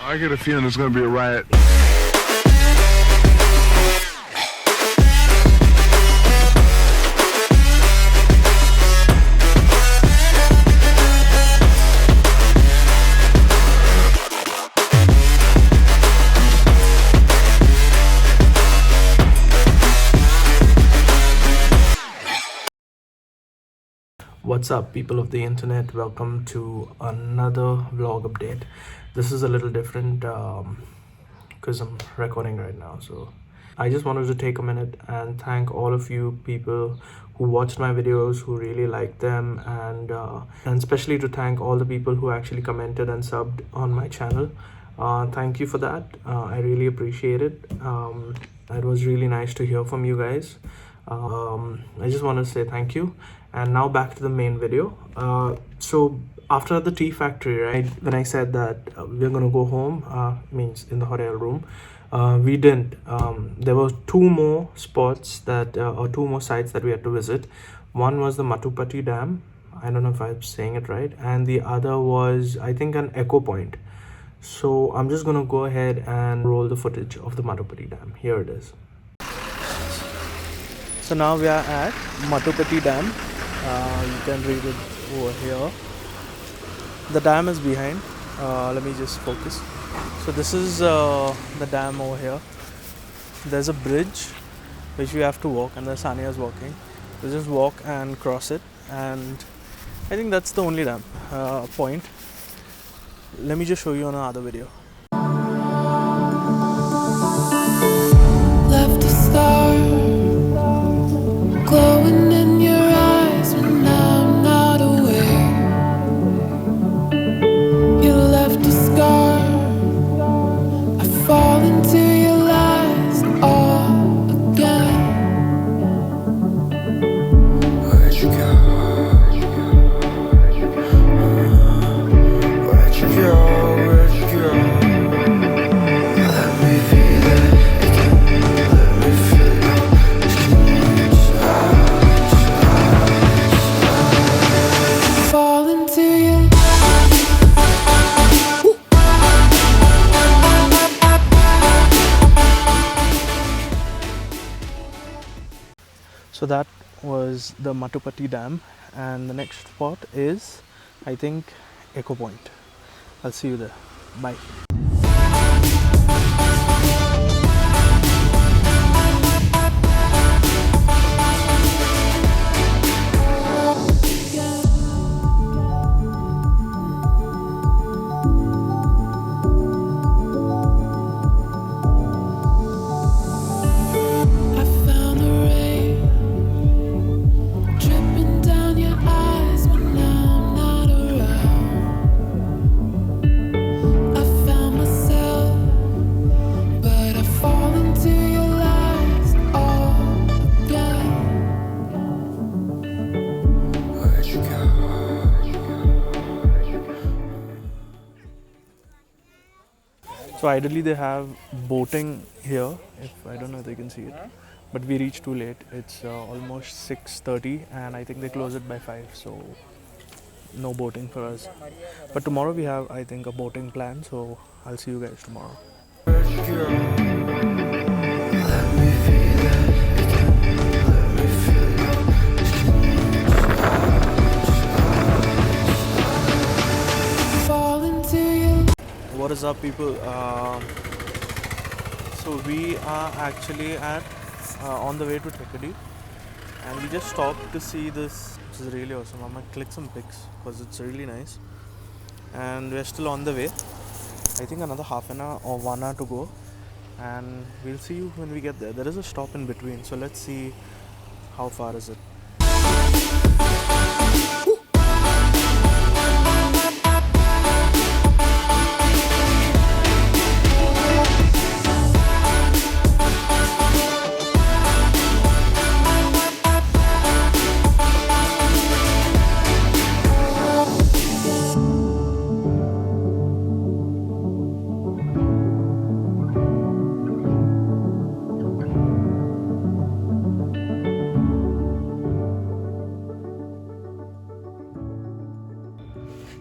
I get a feeling there's gonna be a riot. What's up, people of the internet? Welcome to another vlog update. This is a little different because I'm recording right now. So I just wanted to take a minute and thank all of you people who watched my videos, who really liked them, and especially to thank all the people who actually commented and subbed on my channel. Thank you for that. I really appreciate it. It was really nice to hear from you guys. I just want to say thank you. And now back to the main video. So after the tea factory, right, when I said that we're gonna go home, means in the hotel room, we didn't. There were two more spots that or two more sites that we had to visit. One was the Matupati Dam. I don't know if I'm saying it right, and the other was, I think, an echo point. So I'm just gonna go ahead and roll the footage of the Matupati Dam. Here it is. So now we are at Matupati Dam. You can read it over here. The dam is behind. Let me just focus. So this is the dam over here. There's a bridge which we have to walk, and the Sania is walking. So just walk and cross it, and I think that's the only dam point. Let me just show you on another video. Left a star glowing in your eyes when I'm not aware. You left a scar. I fall into your lies all again. Where'd you go? Where'd you go? Where'd you go? Let me feel it again. Let me feel it. Fall into you. So that was the Matupati Dam, and the next spot is, I think, Echo Point. I'll see you there. Bye. I found the rain dripping down your eyes when I'm not around. I found myself, but I fall into your lies all again. Where'd you go? So ideally they have boating here, if I don't know if they can see it, but we reached too late. It's almost 6:30, and I think they close it by 5, so no boating for us. But tomorrow we have, I think, a boating plan, so I'll see you guys tomorrow. Where'd you go? Let me feel it again. Let me feel it. Fall into you. What is up, people? So we are actually at on the way to Tekadi, and we just stopped to see this, which is really awesome. I'm gonna click some pics because it's really nice, and we're still on the way. I think another half an hour or 1 hour to go, and we'll see you when we get there. There is a stop in between, so let's see how far is it.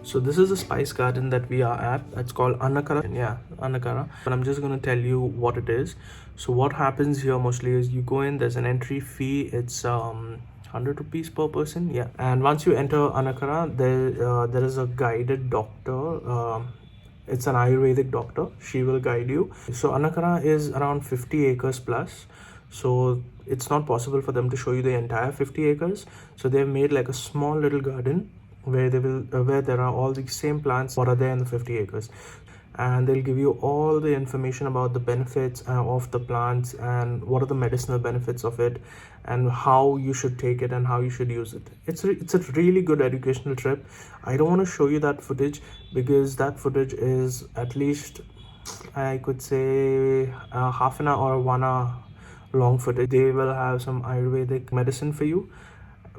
So this is a spice garden that we are at. It's called Anakara. Yeah, Anakara. But I'm just gonna tell you what it is. So what happens here mostly is you go in. There's an entry fee. It's 100 rupees per person. Yeah, and once you enter Anakara, there is a guided doctor. It's an Ayurvedic doctor. She will guide you. So Anakara is around 50 acres plus. So it's not possible for them to show you the entire 50 acres. So they've made like a small little garden where they will where there are all the same plants what are there in the 50 acres, and they'll give you all the information about the benefits of the plants and what are the medicinal benefits of it and how you should take it and how you should use it. It's a really good educational trip. I don't want to show you that footage because that footage is at least, I could say, half an hour or 1 hour long footage. They will have some Ayurvedic medicine for you,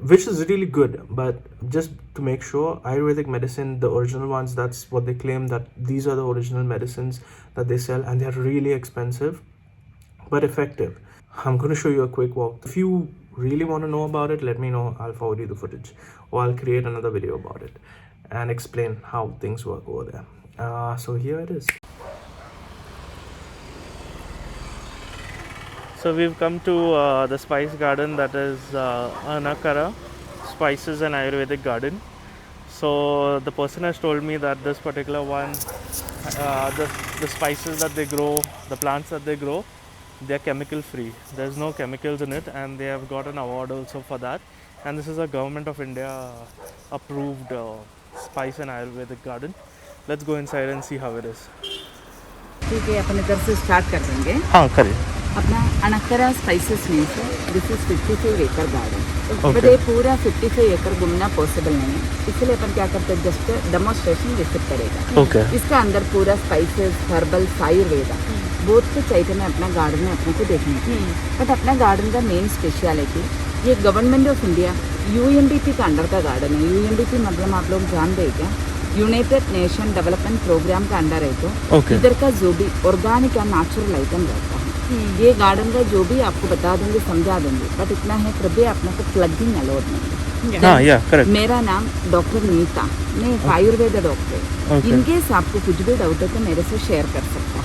which is really good. But just to make sure, Ayurvedic medicine, the original ones, that's what they claim, that these are the original medicines that they sell, and they're really expensive but effective. I'm going to show you a quick walk. If you really want to know about it, let me know. I'll forward you the footage, or I'll create another video about it and explain how things work over there. So here it is. So we've come to the spice garden, that is Anakara Spices and Ayurvedic Garden. So the person has told me that this particular one, the spices that they grow, the plants that they grow, they're chemical free. There's no chemicals in it, and they have got an award also for that. And this is a Government of India approved spice and Ayurvedic garden. Let's go inside and see how it is. ठीक है, अपन इधर से start कर देंगे. हाँ, करिए. अपना Ankara spices means this is 55 एकड़ गार्डन. Okay. बट ये पूरा 55 एकड़ घूमना पॉसिबल नहीं है, इसलिए अपन क्या करते हैं, जस्ट डेमोस्ट्रेशन विजिट करेगा. Okay. इसका अंदर पूरा स्पाइसेस, हर्बल, आयुर्वेदा बहुत कुछ आइटम है अपना गार्डन में अपने को देखने को. बट अपना गार्डन का मेन स्पेशलिटी, ये गवर्नमेंट ऑफ इंडिया UNDP का अंडर का गार्डन है. UNDP मतलब आप लोग जानते हैं क्या, यूनाइटेड नेशन डेवलपमेंट प्रोग्राम का अंडर है. तो Okay. इधर का जो भी ऑर्गेनिक या नेचुरल आइटम रहता है, ये गार्डन का जो भी आपको बता देंगे, समझा देंगे. बट इतना है, कृपया अपने को प्लगिंग अलाउड नहीं है. हाँ, या करेक्ट. मेरा नाम डॉक्टर नीता, मैं एक आयुर्वेद डॉक्टर. Okay. इनकेस आपको कुछ भी डाउट है तो मेरे से शेयर कर सकता हूँ.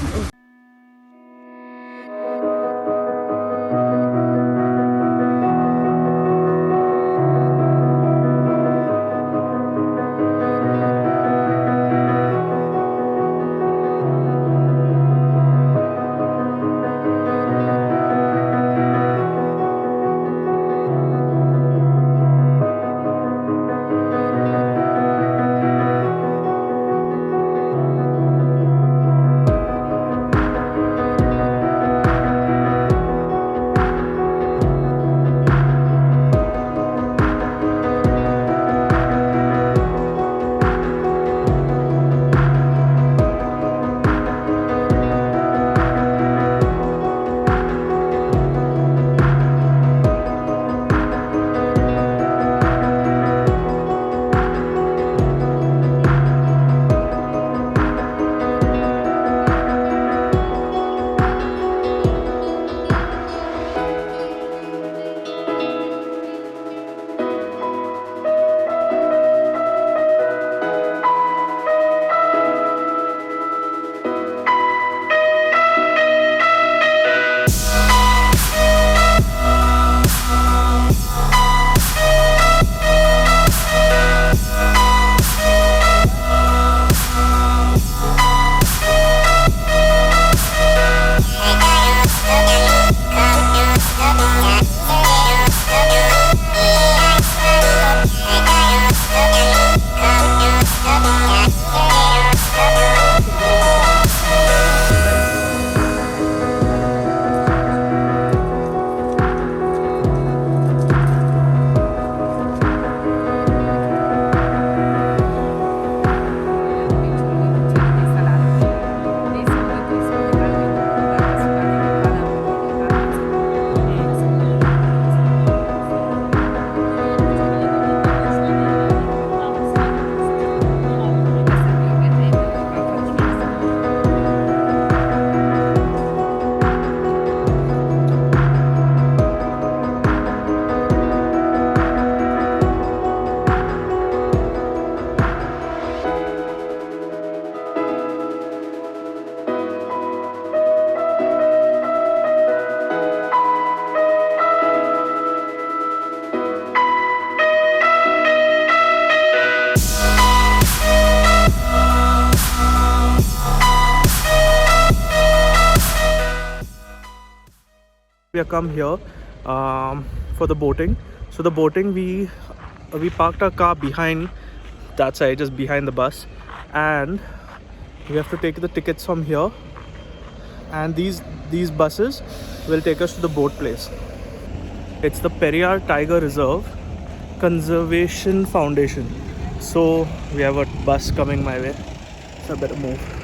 We have come here for the boating. So the boating, we parked our car behind that side, just behind the bus, and we have to take the tickets from here. And these buses will take us to the boat place. It's the Periyar Tiger Reserve Conservation Foundation. So we have a bus coming my way, so I better move.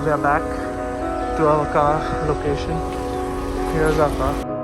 we are back to our car location. Here's our car.